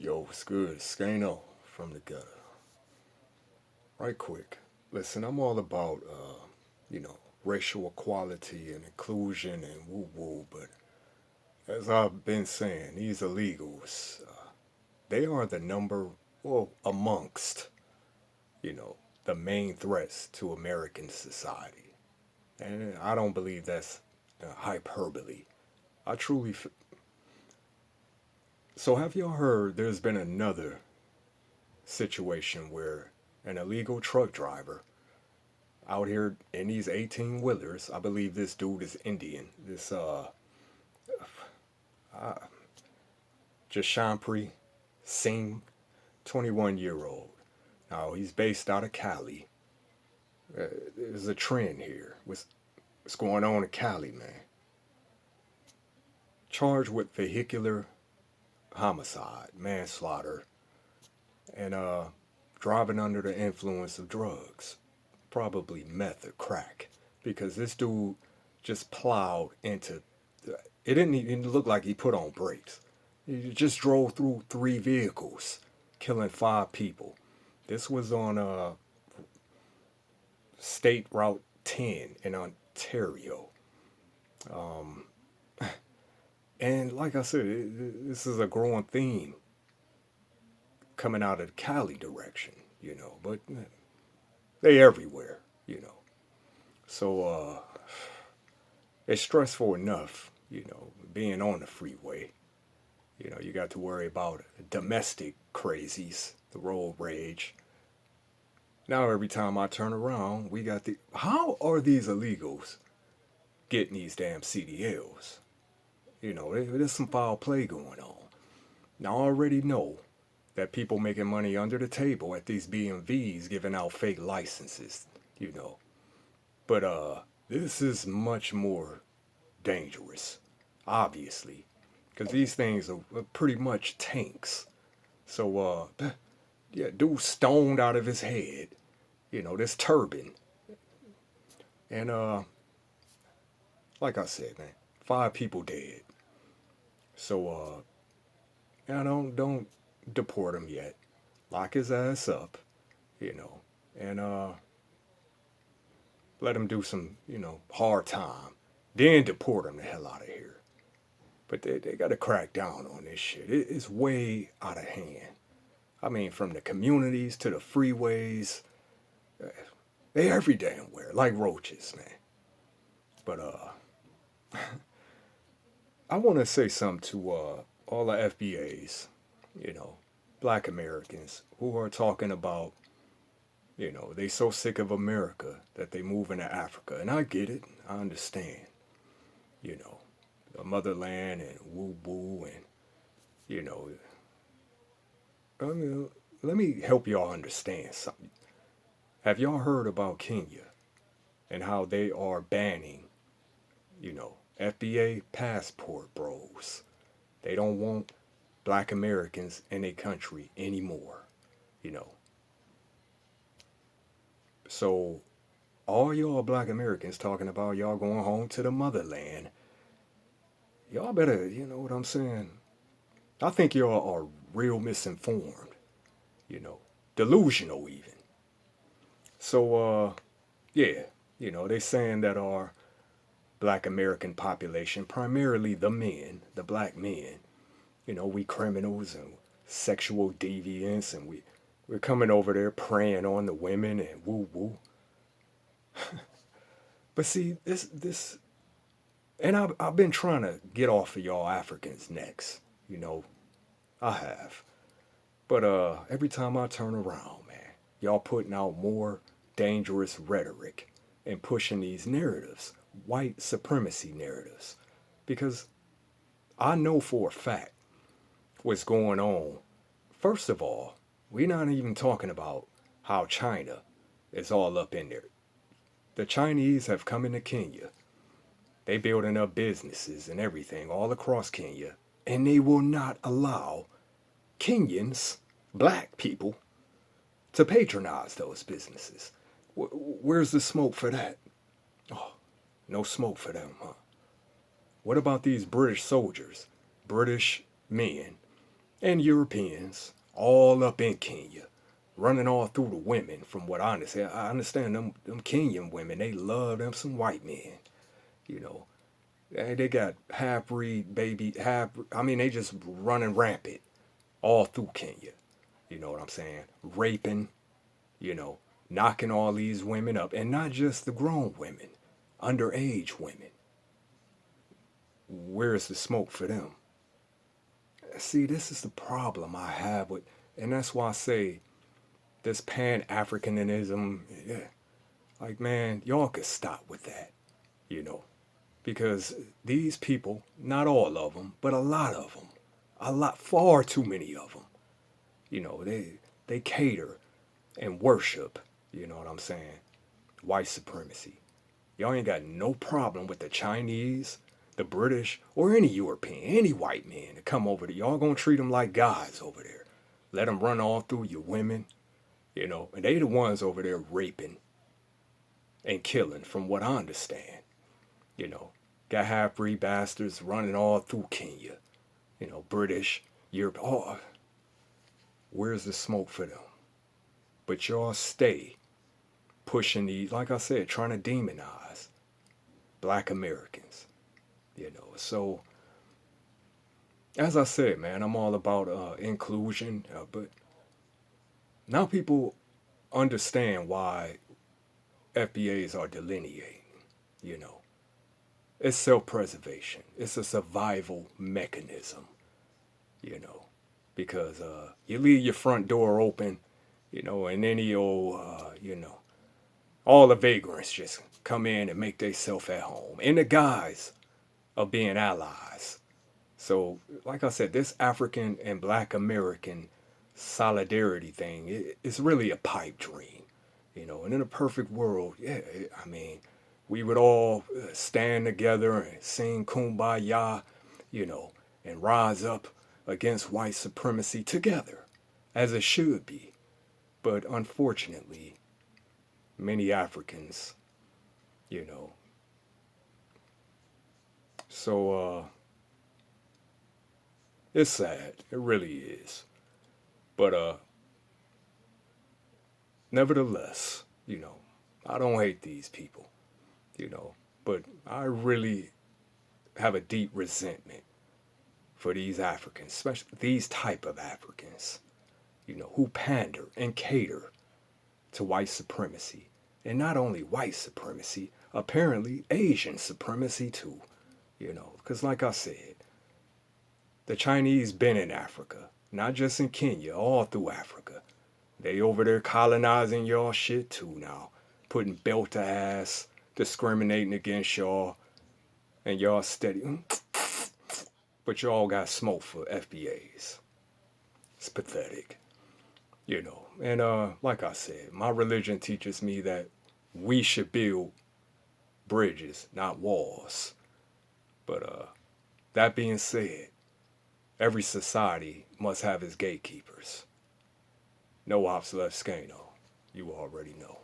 Yo, what's good? Skano from the gutter. Right quick. Listen, I'm all about, racial equality and inclusion and woo woo, but as I've been saying, these illegals, they are the number, well, amongst, you know, the main threats to American society. And I don't believe that's hyperbole. I truly. So, have y'all heard there's been another situation where an illegal truck driver out here in these 18 wheelers. I believe this dude is Indian. This uh Jashampri Singh, 21-year-old. Now he's based out of Cali. There's a trend here. What's going on in Cali, man? Charged with vehicular homicide, manslaughter, and driving under the influence of drugs, probably meth or crack, because this dude just plowed into. It didn't even look like he put on brakes. He just drove through three vehicles, killing five people. This was on State Route 10 in Ontario. Um, and like I said, this is a growing theme coming out of the Cali direction, but they everywhere, you know. So it's stressful enough, being on the freeway. You got to worry about domestic crazies, the road rage. Now every time I turn around, we got the. How are these illegals getting these damn CDLs? There's some foul play going on. Now I already know that people making money under the table at these BMVs giving out fake licenses, you know. But this is much more dangerous, obviously, because these things are pretty much tanks. So yeah, dude stoned out of his head, this turban. And like I said, man, five people dead. So yeah, don't deport him yet. Lock his ass up, you know, and let him do some, hard time. Then deport him the hell out of here. But they got to crack down on this shit. It's way out of hand. I mean, from the communities to the freeways, they every damn where, like roaches, man. But I want to say something to all the FBAs, you know, black Americans who are talking about, they so sick of America that they move into Africa. And I get it. I understand. You know, the motherland and woo woo and, you know, I mean, let me help y'all understand something. Have y'all heard about Kenya and how they are banning, FBA passport bros? They don't want black Americans in their country anymore, you know. So all y'all black Americans talking about y'all going home to the motherland, y'all better, you know what I'm saying? I think y'all are real misinformed, you know, delusional even. So yeah, they saying that our black American population, primarily the men, the black men, we criminals and sexual deviants, and we're coming over there preying on the women and woo woo. But see, this, and I've been trying to get off of y'all Africans' necks, you know, I have. But every time I turn around, man, y'all putting out more dangerous rhetoric and pushing these narratives, white supremacy narratives, because I know for a fact what's going on. First of all, we're not even talking about how China is all up in there. The Chinese have come into Kenya. They building up businesses and everything all across Kenya, and they will not allow Kenyans, black people, to patronize those businesses. Where's the smoke for that? Oh, no smoke for them, huh? What about these British soldiers, British men, and Europeans all up in Kenya, running all through the women. From what I understand them Kenyan women, they love them some white men. You know, they got half breed baby, half. I mean, they just running rampant all through Kenya. You know what I'm saying? Raping, you know, knocking all these women up, and not just the grown women, underage women. Where's the smoke for them? See, this is the problem I have with, and that's why I say this Pan Africanism. Yeah, like man, y'all could stop with that, you know, because these people, not all of them, but a lot of them, far too many of them, you know, they cater and worship, you know what I'm saying, white supremacy. Y'all ain't got no problem with the Chinese, the British, or any European, any white man to come over there. Y'all gonna treat them like guys over there. Let them run all through your women, you know, and they the ones over there raping and killing, from what I understand. You know, got half breed bastards running all through Kenya. You know, British, Europe. Oh, where's the smoke for them? But y'all stay pushing these, like I said, trying to demonize black Americans. You know, so as I said, man, I'm all about inclusion, but now people understand why FBAs are delineating. You know, it's self-preservation. It's a survival mechanism. You know, because you leave your front door open, you know, and any old, you know, all the vagrants just come in and make themselves at home in the guise of being allies. So, like I said, this African and Black American solidarity thing, it's really a pipe dream, you know. And in a perfect world, yeah, I mean, we would all stand together and sing "Kumbaya," you know, and rise up against white supremacy together, as it should be. But unfortunately, many Africans, you know, so it's sad. It really is. But nevertheless, you know, I don't hate these people, you know, but I really have a deep resentment for these Africans, especially these type of Africans, you know, who pander and cater to white supremacy. And not only white supremacy, apparently Asian supremacy too, you know, because like I said, the Chinese been in Africa, not just in Kenya, all through Africa. They over there colonizing y'all shit too now, putting belt to ass, discriminating against y'all, and y'all steady. But y'all got smoke for FBAs. It's pathetic, you know. And like I said, my religion teaches me that we should build bridges, not walls. But that being said, every society must have its gatekeepers. No ops left Scano. You already know.